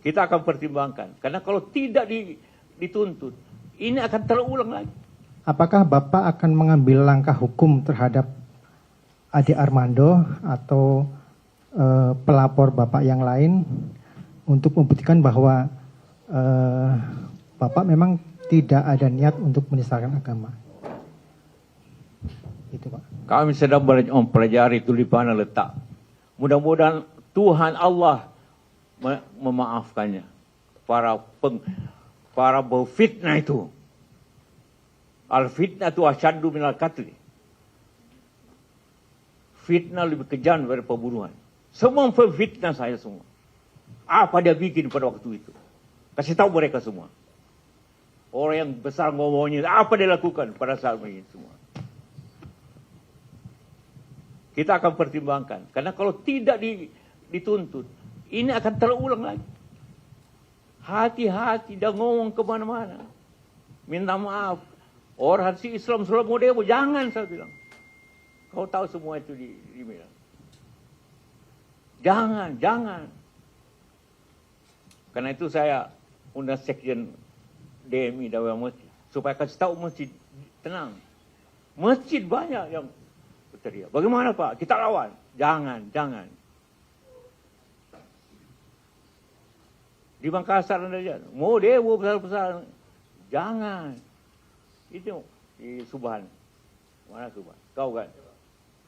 kita akan pertimbangkan. Karena kalau tidak dituntut, ini akan terulang lagi. Apakah Bapak akan mengambil langkah hukum terhadap Ade Armando atau pelapor Bapak yang lain untuk membuktikan bahwa Bapak memang tidak ada niat untuk menistakan agama? Itu Pak. Kami sedang mempelajari itu di mana letak. Mudah-mudahan Tuhan Allah memaafkannya. Para berfitnah itu. Al-fitnah itu asyaddu minal qatli. Fitnah lebih kejam daripada pembunuhan. Semua fitnah saya semua. Apa dia bikin pada waktu itu? Kasih tahu mereka semua. Orang yang besar ngomongnya, apa dia lakukan pada saat ini semua. Kita akan pertimbangkan. Karena kalau tidak dituntut, ini akan terulang lagi. Hati-hati, dah ngomong kemana-mana. Minta maaf. Orang si Islam selalu model, jangan saya bilang. Kau tahu semua itu dibilang. Jangan. Karena itu saya undang sekjen DMI Dawai Masjid. Supaya kasih tahu masjid tenang. Masjid banyak yang berteriak. Bagaimana Pak? Kita lawan. Jangan. Di Makassar saja. Mau dewo besar-besar. Jangan. Itu di Subhan. Mana Subhan? Kau kan?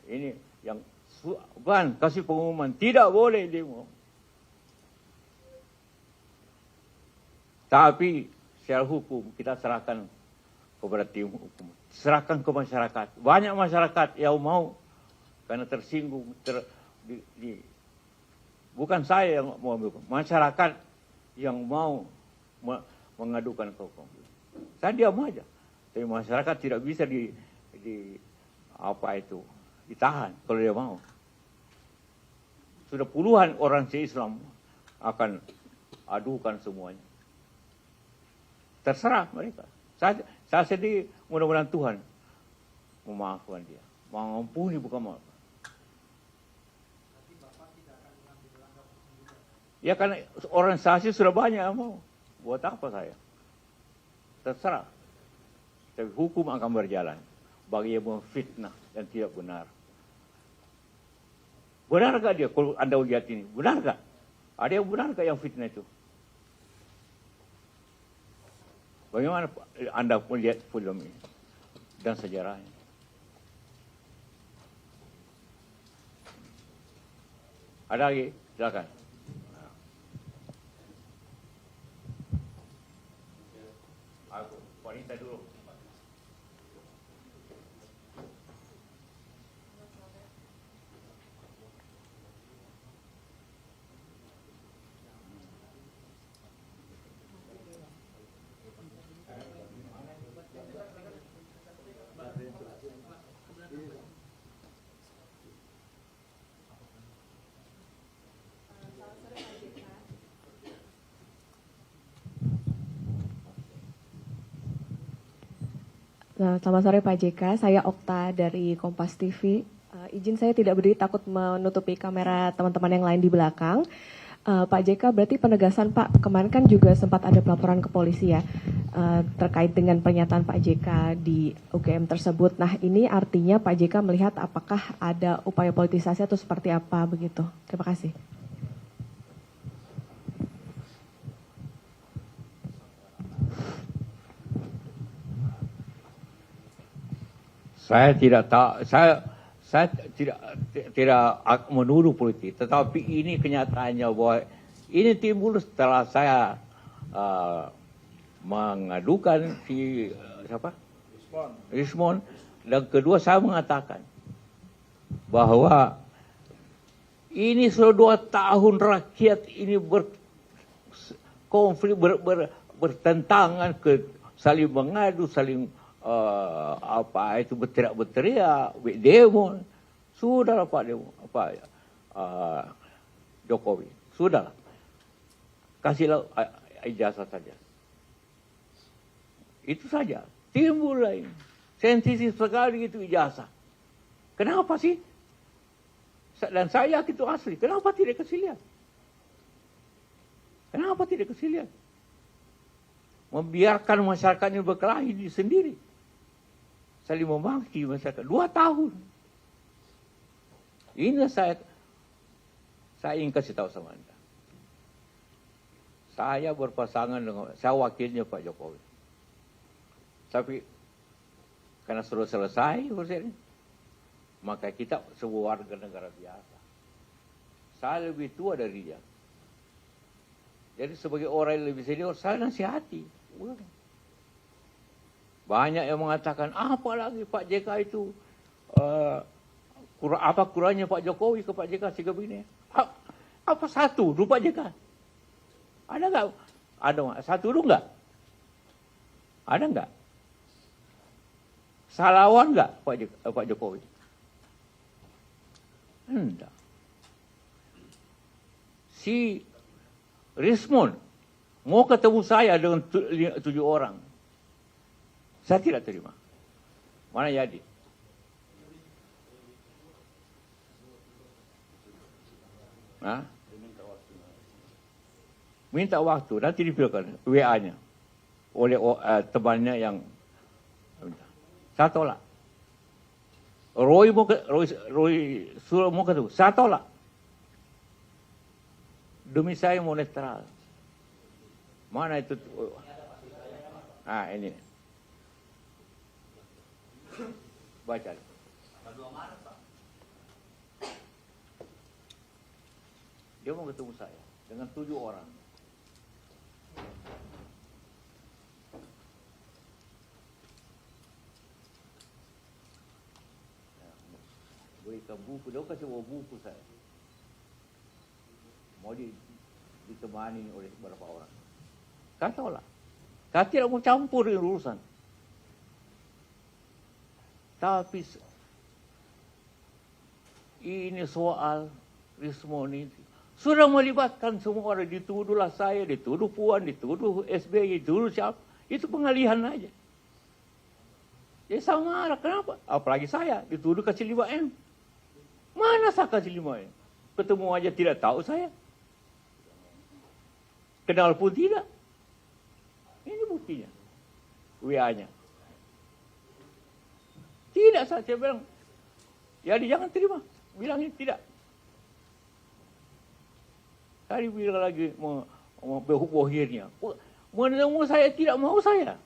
Ini yang Subhan kasih pengumuman. Tidak boleh demo. Tapi secara hukum kita serahkan kepada tim hukum. Serahkan ke masyarakat. Banyak masyarakat yang mau karena tersinggung. Bukan saya yang mau ambil. Masyarakat yang mau mengadukan ke hukum. Saya diam aja. Tapi masyarakat tidak bisa ditahan kalau dia mau. Sudah puluhan orang Islam akan adukan semuanya. Terserah mereka. Saya sedih, mudah-mudahan Tuhan memaafkan dia. Mengampuni bukan maaf. Ya karena organisasi sudah banyak mau. Buat apa saya? Terserah. Tapi hukum akan berjalan bagi yang memfitnah dan tidak benar. Benarkah dia kalau Anda lihat ini? Benarkah? Ada yang benarkah yang fitnah itu? Bagaimana Anda melihat film ini dan sejarahnya? Ada lagi? Silakan. Wanita dulu. Selamat sore Pak JK, saya Okta dari Kompas TV. Izin saya tidak berdiri takut menutupi kamera teman-teman yang lain di belakang. Pak JK, berarti penegasan Pak, kemarin kan juga sempat ada pelaporan ke polisi ya, terkait dengan pernyataan Pak JK di UGM tersebut. Nah ini artinya Pak JK melihat apakah ada upaya politisasi atau seperti apa begitu? Terima kasih. Saya tidak tahu, saya tidak menuduh politik, tetapi ini kenyataannya bahwa ini timbul setelah saya mengadukan si siapa? Rismon. Dan kedua saya mengatakan bahwa ini sudah 2 tahun rakyat ini berkonflik, bertentangan, saling mengadu, saling berteriak-berteriak, demo. Sudahlah Pak Jokowi, sudah. Kasihlah ijazah saja. Itu saja. Timbul lain. Sensitif sekali itu ijazah. Kenapa sih? Dan saya yakin itu asli. Kenapa tidak kasih lihat? Kenapa tidak kasih lihat? Membiarkan masyarakatnya berkelahi sendiri. Saling memaki masyarakat. 2 tahun. Ini saya ingin kasih tahu sama Anda. Saya berpasangan dengan, saya wakilnya Pak Jokowi. Tapi karena sudah selesai urusan ini, maka kita sebuah warga negara biasa. Saya lebih tua dari dia. Jadi sebagai orang yang lebih senior, saya nasihati. Banyak yang mengatakan, apa lagi Pak JK itu, apa kurangnya Pak Jokowi ke Pak JK sehingga begini. Apa satu dulu Pak JK? Ada nggak? Ada satu dulu nggak? Ada nggak? Salawan nggak Pak Jokowi? Enggak. Si Rismon mau ketemu saya dengan 7 orang. Saya tidak terima. Mana jadi? Nah, minta waktu, nanti dipilihkan WA-nya oleh temannya yang saya tolak. Roy Suryo mau ketemu, saya tolak. Demi saya mau netral. Mana itu? Ini. Baca. Dia mau ketemu saya dengan 7 orang. Berikan buku, dia kasih buku saya. Mau ditemani oleh beberapa orang. Saya tolak. Saya tidak mau campur dengan urusan. Tapi ini soal Rismon ini sudah melibatkan semua orang. Dituduhlah saya, dituduh Puan, dituduh SBY, dituduh siapa. Itu pengalihan aja. Jadi saya marah, kenapa? Apalagi saya, dituduh kasih 5M. Mana saya kasih 5M? Ketemu aja tidak tahu saya. Kenal pun tidak. Ini buktinya. WA-nya. Tidak, saya bilang. Jadi jangan terima. Bilangnya tidak. Tadi bilang lagi mau bohirnya. Menemu saya tidak mau saya.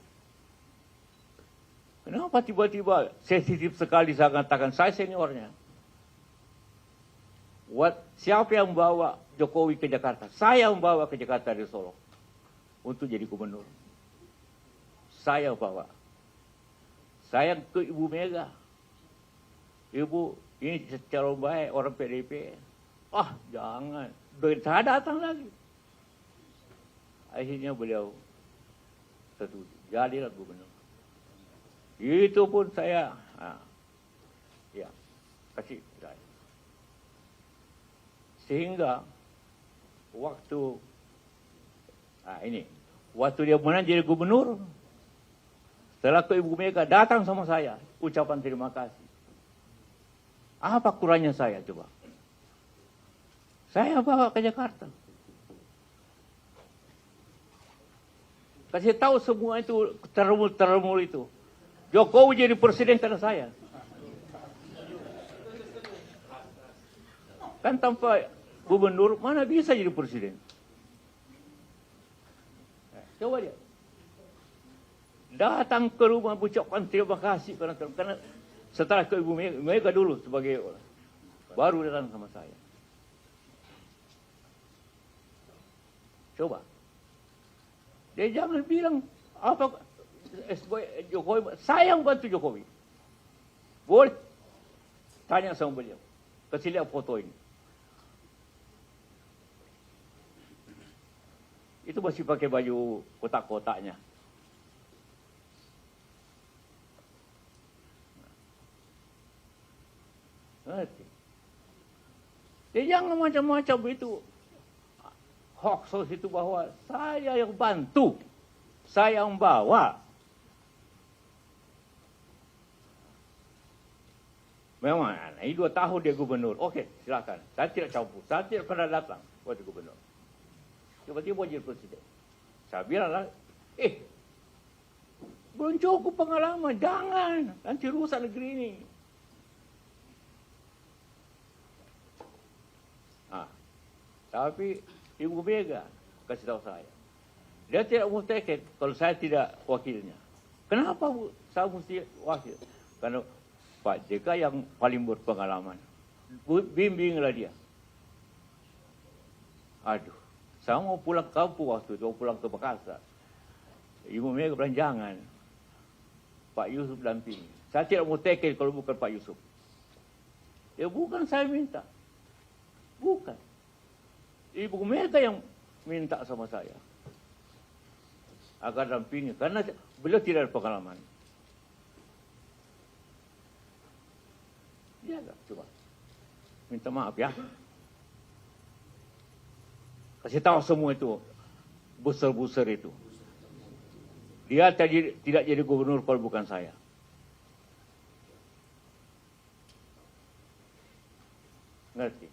Kenapa tiba-tiba sensitif sekali saya katakan saya seniornya. Siapa yang membawa Jokowi ke Jakarta? Saya membawa ke Jakarta dari Solo untuk jadi gubernur. Saya bawa. Saya ke Ibu Mega. Ibu, ini calon baik orang PDIP. Jangan. Saya datang lagi. Akhirnya beliau setuju. Jadilah gubernur. Itu pun saya, kasih saya. Sehingga waktu dia menang jadi gubernur, setelah ke Ibu Mega datang sama saya, ucapan terima kasih. Apa kurangnya saya coba? Saya bawa ke Jakarta. Kasih tahu semua itu termul itu. Jokowi jadi presiden karena saya. Kan tanpa gubernur mana bisa jadi presiden? Coba dia. Datang ke rumah ucapkan terima kasih karena setelah ke Ibu Mega dulu sebagai baru datang sama saya. Coba. Dia jangan bilang apa Jokowi, saya yang bantu Jokowi. Boleh tanya sama beliau. Kasih lihat foto ini. Itu masih pakai baju kotak-kotaknya. Ngerti? Dia jangan macam-macam itu. Hoax itu bahwa saya yang bantu. Saya yang bawa. Memang, ini 2 tahun dia gubernur. Oke, silakan. Saya tidak campur. Saya tidak pernah datang waktu gubernur. tiba-tiba mau jadi presiden. Saya bilang lah, belum cukup pengalaman, jangan, nanti rusak negeri ini. Tapi Ibu Mega kasih tahu saya, dia tidak mau tiket kalau saya tidak wakilnya. Kenapa saya mesti wakil? Karena Pak JK yang paling berpengalaman. Bimbinglah dia. Aduh, saya mau pulang ke kampung waktu itu, mau pulang ke Makassar. Ibu Mega bilang jangan. Pak Yusuf dampingi. Saya tidak mau tiket kalau bukan Pak Yusuf. Ya bukan saya minta. Bukan. Ibu Mega yang minta sama saya agar dampingi karena beliau tidak ada pengalaman. Dia agak coba minta maaf ya. Kasih tahu semua itu buser-buser itu. Dia tidak jadi gubernur kalau bukan saya. Ngerti?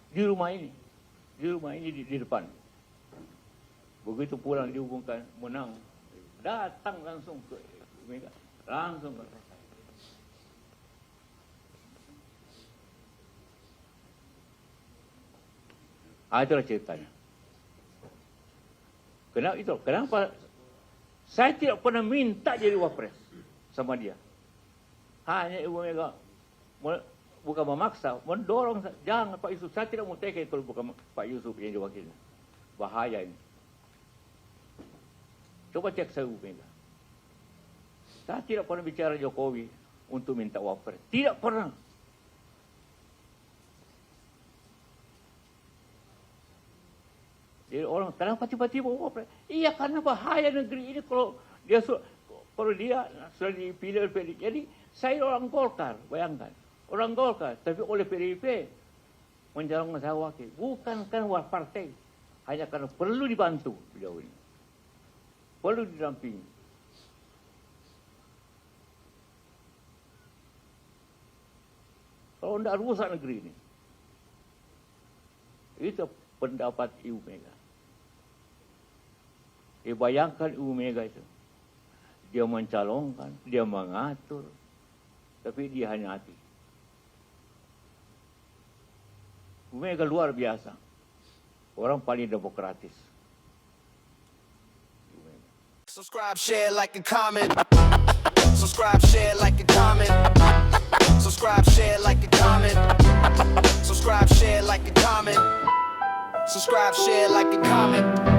Di rumah ini di depan. Begitu pulang dihubungkan menang, datang langsung ke Mega, langsung ke itulah ceritanya. Kenapa saya tidak pernah minta jadi wapres sama dia. Hanya Ibu Mega bukan memaksa, mendorong, jangan Pak Yusuf, saya tidak mau tiket kalau bukan Pak Yusuf yang diwakilnya. Bahaya ini. Coba cek saya Ibu Mega. Saya tidak pernah bicara Jokowi untuk minta wapres. Tidak pernah. Jadi orang, kenapa tiba-tiba wapres? Iya, karena bahaya negeri ini kalau dia sudah dipilih oleh PDIP. Jadi saya orang Golkar, bayangkan. Orang Golkar, tapi oleh PDIP mencalonkan saya wakil. Bukan karena partai, hanya karena perlu dibantu beliau ini. Perlu didampingi. Kalau tidak rusak negeri ini. Itu pendapat Ibu Mega. Bayangkan Ibu Mega itu. Dia mencalonkan, dia mengatur, tapi dia hanya hati. Ibu Mega luar biasa. Orang paling demokratis. Subscribe, share, like, and comment. Subscribe, share, like, and comment. Subscribe, share, like, and comment. Subscribe, share, like, and comment. Subscribe, share, like, and comment.